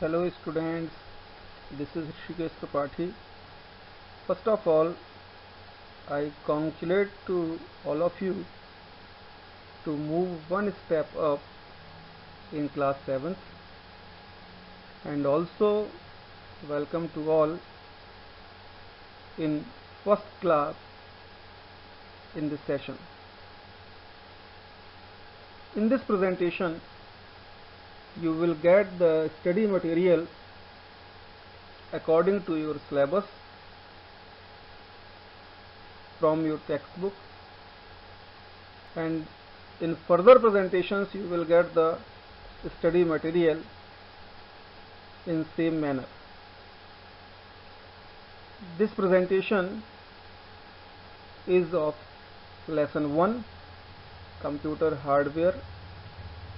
Hello students, this is Rishikesh Tripathi. First of all, I congratulate to all of you to move one step up in class 7th, and also welcome to all in first class in this session. In this presentation, you will get the study material according to your syllabus from your textbook, and in further presentations you will get the study material in same manner. This presentation is of lesson 1, computer hardware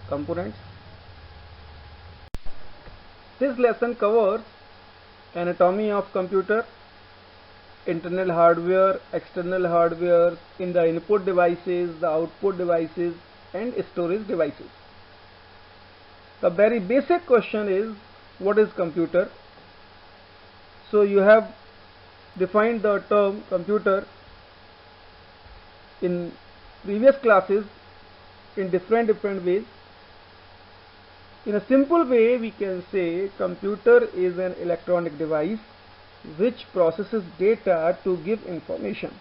components. This lesson covers anatomy of computer, internal hardware, external hardware, in the input devices, the output devices, and storage devices. The very basic question is, what is computer? So you have defined the term computer in previous classes in different ways. In a simple way, we can say computer is an electronic device which processes data to give information.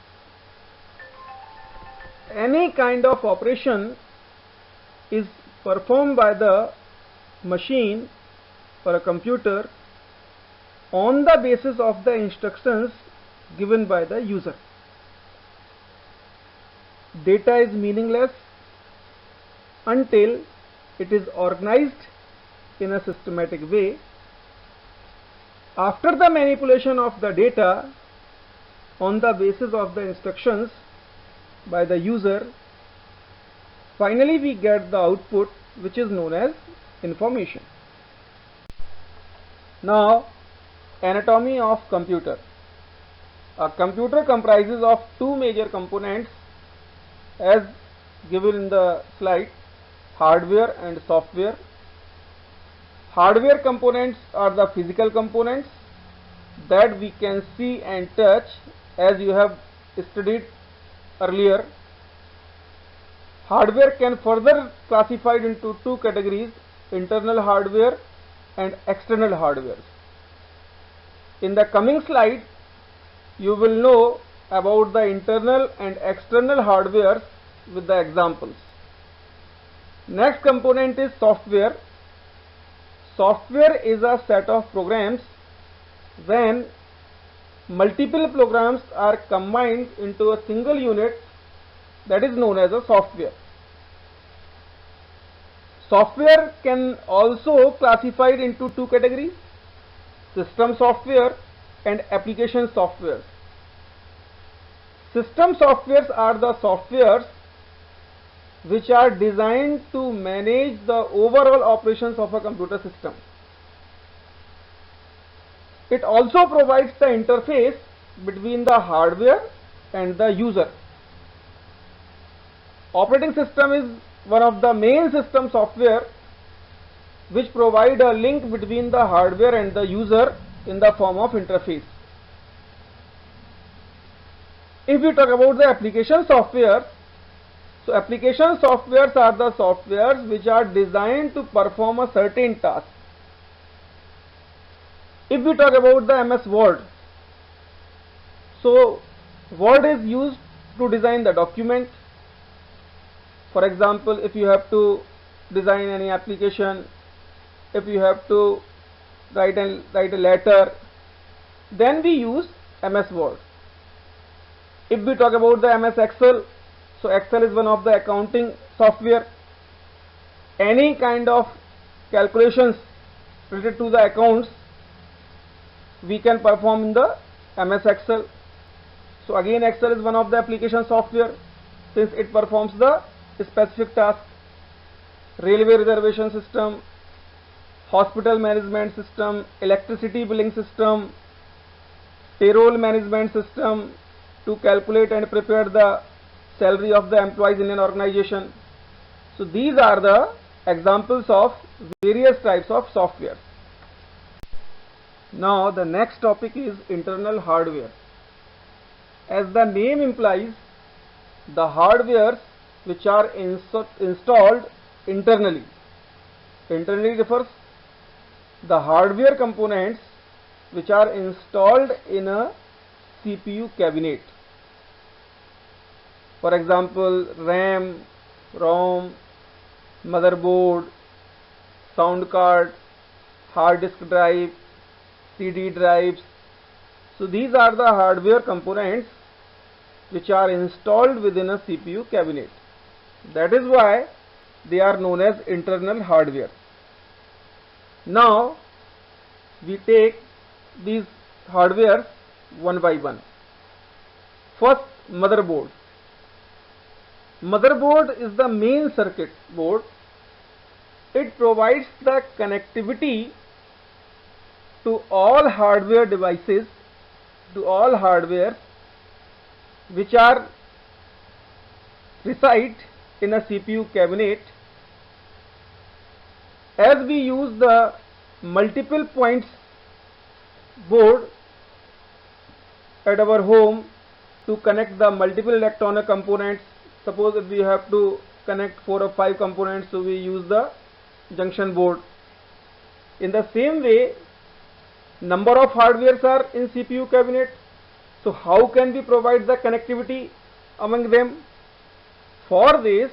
Any kind of operation is performed by the machine or a computer on the basis of the instructions given by the user. Data is meaningless until it is organized in a systematic way. After the manipulation of the data on the basis of the instructions by the user, finally we get the output, which is known as information. Now, anatomy of computer. A computer comprises of two major components as given in the slide: hardware and software. Hardware components are the physical components that we can see and touch, as you have studied earlier. Hardware can further classified into two categories: internal hardware and external hardware. In the coming slide, you will know about the internal and external hardware with the examples. Next component is software. Software is a set of programs when multiple programs are combined into a single unit, that is known as a software. Software can also classified into two categories: system software and application software. System softwares are the softwares which are designed to manage the overall operations of a computer system. It also provides the interface between the hardware and the user. Operating system is one of the main system software which provide a link between the hardware and the user in the form of interface. If we talk about the application software, so application softwares are the softwares which are designed to perform a certain task. If we talk about the MS Word, so Word is used to design the document. For example, if you have to design any application, if you have to write a letter, then we use MS Word. If we talk about the MS Excel, so Excel is one of the accounting software. Any kind of calculations related to the accounts we can perform in the MS Excel. So again, Excel is one of the application software since it performs the specific task. Railway reservation system, hospital management system, electricity billing system, payroll management system to calculate and prepare the salary of the employees in an organization. So these are the examples of various types of software. Now the next topic is internal hardware. As the name implies, the hardwares which are installed internally. Internally refers the hardware components which are installed in a CPU cabinet. For example, RAM, ROM, motherboard, sound card, hard disk drive, CD drives. So these are the hardware components which are installed within a CPU cabinet. That is why they are known as internal hardware. Now we take these hardwares one by one. First, motherboard. Motherboard is the main circuit board. It provides the connectivity to all hardware devices, to all hardware which are reside in a CPU cabinet. As we use the multiple points board at our home to connect the multiple electronic components, suppose if we have to connect 4 or 5 components, so we use the junction board. In the same way, number of hardwares are in CPU cabinet. So how can we provide the connectivity among them? For this,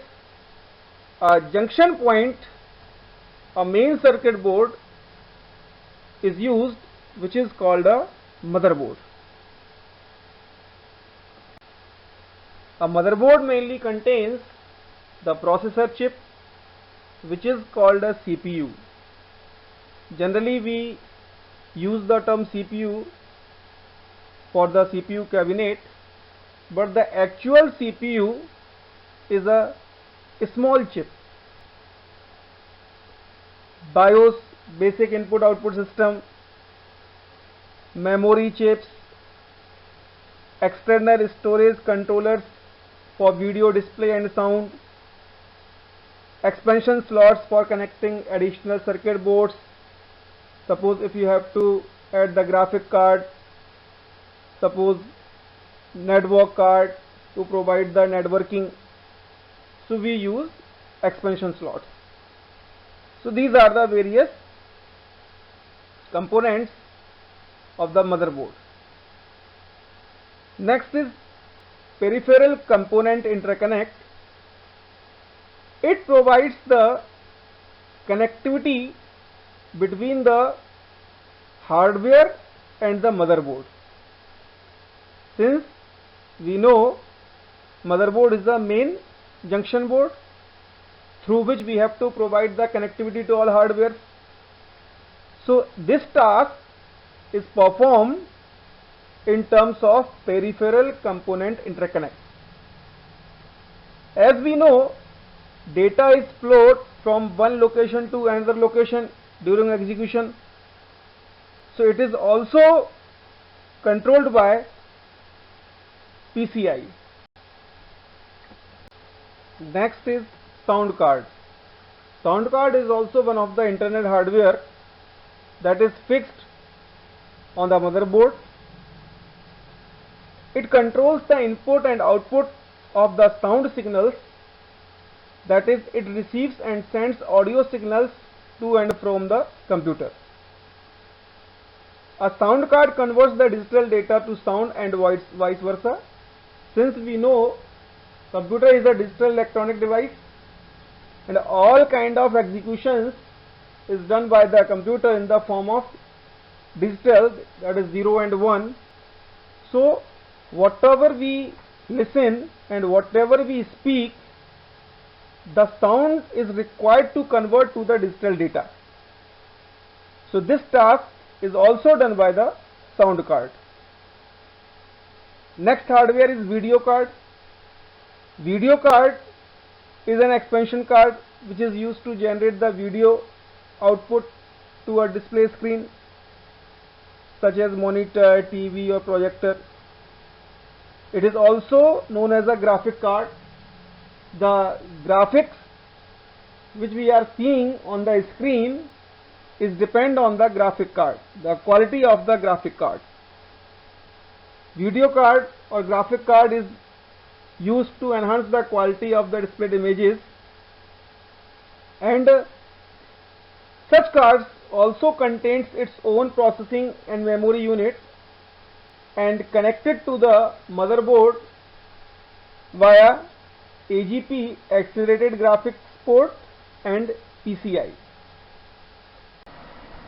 a junction point, a main circuit board is used, which is called a motherboard. A motherboard mainly contains the processor chip, which is called a CPU. Generally we use the term CPU for the CPU cabinet, but the actual CPU is a small chip. BIOS, basic input output system, memory chips, external storage controllers for video display and sound, expansion slots for connecting additional circuit boards. Suppose if you have to add the graphic card, suppose network card to provide the networking, so we use expansion slots. So these are the various components of the motherboard. Next is peripheral component interconnect. It provides the connectivity between the hardware and the motherboard. Since we know motherboard is the main junction board through which we have to provide the connectivity to all hardware, so this task is performed in terms of peripheral component interconnect. As we know, data is flowed from one location to another location during execution, so it is also controlled by PCI. Next is sound card. Sound card is also one of the internal hardware that is fixed on the motherboard. It controls the input and output of the sound signals, that is, it receives and sends audio signals to and from the computer. A sound card converts the digital data to sound and vice versa. Since we know computer is a digital electronic device and all kind of executions is done by the computer in the form of digital, that is 0 and 1. So whatever we listen and whatever we speak, the sound is required to convert to the digital data. So this task is also done by the sound card. Next hardware is video card. Video card is an expansion card which is used to generate the video output to a display screen such as monitor, TV or projector. It is also known as a graphic card. The graphics which we are seeing on the screen is depend on the graphic card, the quality of the graphic card. Video card or graphic card is used to enhance the quality of the displayed images, and such cards also contains its own processing and memory unit and connected to the motherboard via AGP, accelerated graphics port, and PCI.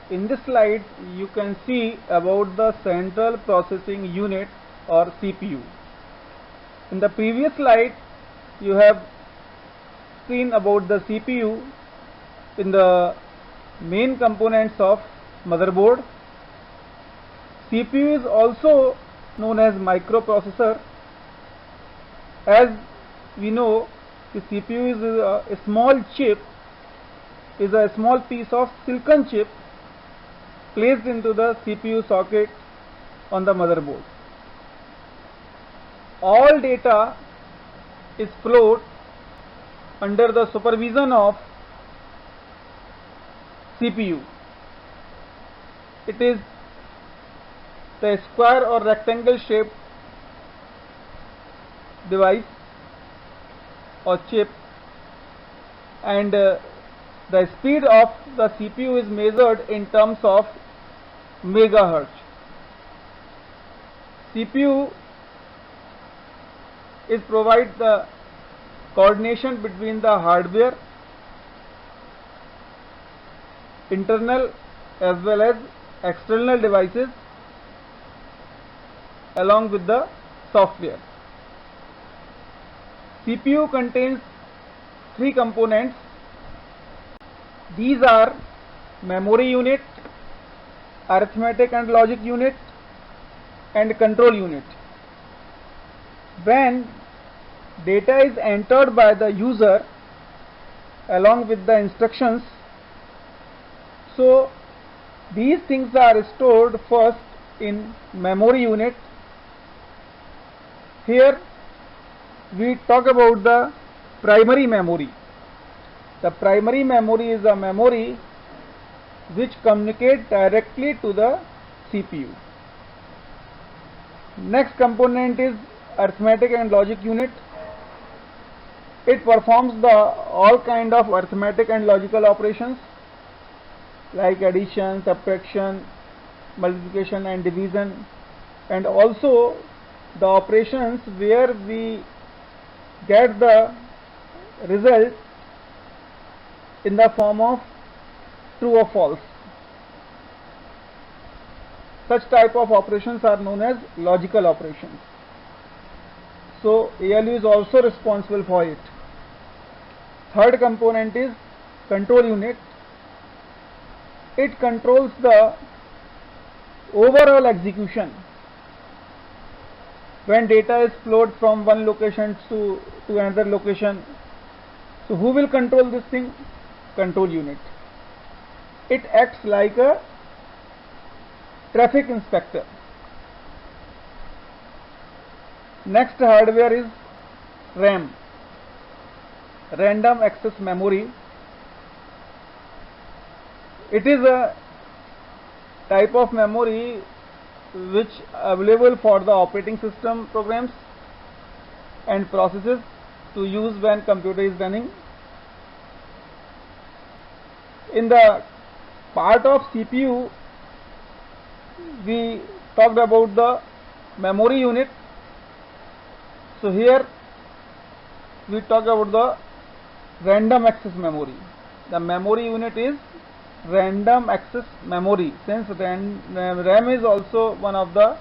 In this slide you can see about the central processing unit or CPU. In the previous slide you have seen about the CPU in the main components of motherboard. CPU is also known as microprocessor. As we know, the CPU is a small chip, is a small piece of silicon chip placed into the CPU socket on the motherboard. All data is flowed under the supervision of CPU. It is the square or rectangle shaped device or chip, and the speed of the CPU is measured in terms of megahertz. CPU is provide the coordination between the hardware, internal as well as external devices along with the software. CPU contains three components. These are memory unit, arithmetic and logic unit, and control unit. When data is entered by the user along with the instructions, so these things are stored first in memory unit. Here we talk about the primary memory. The primary memory is a memory which communicates directly to the CPU. Next component is arithmetic and logic unit. It performs the all kind of arithmetic and logical operations like addition, subtraction, multiplication and division, and also the operations where we get the result in the form of true or false. Such type of operations are known as logical operations. So ALU is also responsible for it. Third component is control unit. It controls the overall execution. When data is flowed from one location to another location, so who will control this thing? Control unit. It acts like a traffic inspector. Next hardware is RAM, random access memory. It is a type of memory which available for the operating system programs and processes to use when computer is running. In the part of CPU, we talked about the memory unit. So here we talk about the random access memory. The memory unit is random access memory, since RAM is also one of the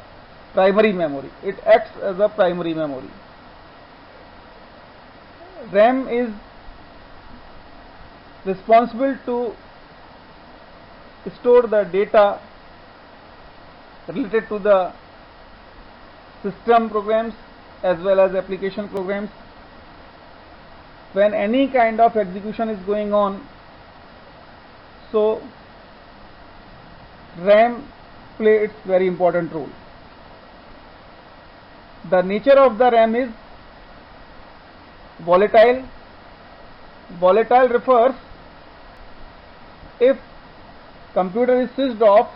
primary memory. It acts as a primary memory. RAM is responsible to store the data related to the system programs as well as application programs. When any kind of execution is going on, so RAM play its very important role. The nature of the RAM is volatile. Volatile refers if computer is switched off,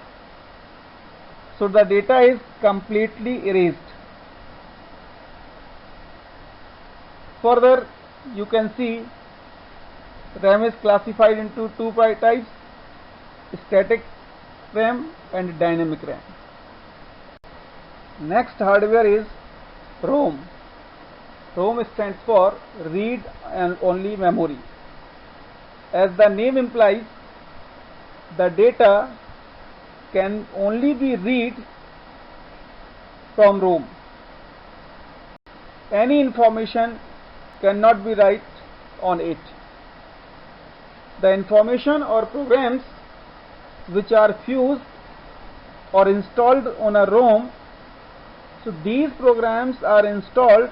so the data is completely erased. Further, you can see RAM is classified into two types: static RAM and dynamic RAM. Next hardware is ROM. ROM stands for read and only memory. As the name implies, the data can only be read from ROM. Any information cannot be write on it. The information or programs which are fused or installed on a ROM, so these programs are installed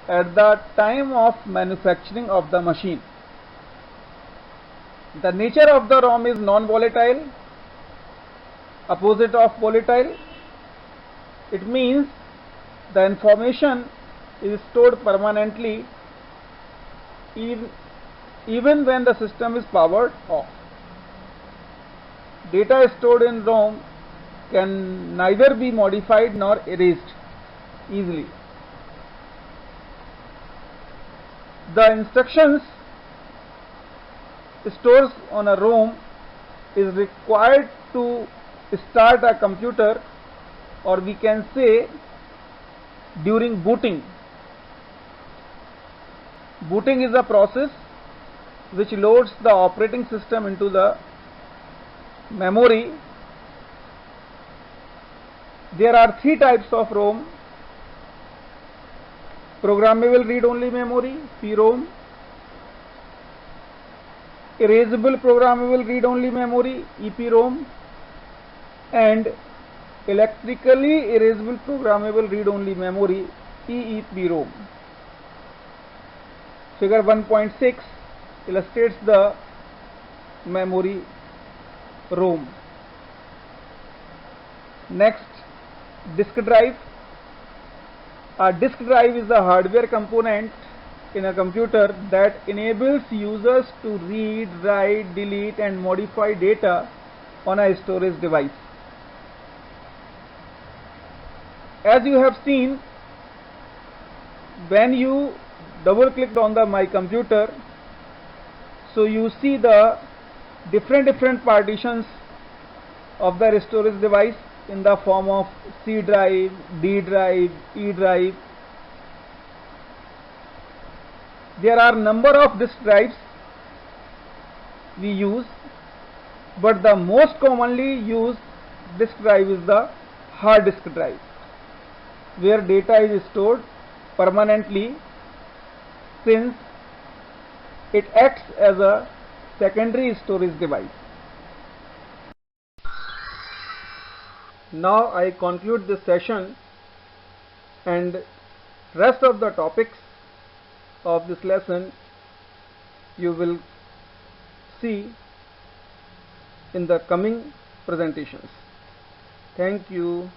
at the time of manufacturing of the machine. The nature of the ROM is non-volatile, opposite of volatile. It means the information is stored permanently even when the system is powered off. Data stored in ROM can neither be modified nor erased easily. The instructions stored on a ROM is required to start a computer, or we can say during booting. Booting is a process which loads the operating system into the memory. There are three types of ROM: programmable read-only memory, PROM; erasable programmable read-only memory, EPROM; and electrically erasable programmable read-only memory, EEPROM. Figure 1.6 illustrates the memory ROM. Next, disk drive. A disk drive is a hardware component in a computer that enables users to read, write, delete and modify data on a storage device. As you have seen, when you double clicked on my computer, so you see the different partitions of the storage device in the form of C drive, D drive, E drive. There are number of disk drives we use, but the most commonly used disk drive is the hard disk drive, where data is stored permanently, since it acts as a secondary storage device. Now I conclude this session, and rest of the topics of this lesson you will see in the coming presentations. Thank you.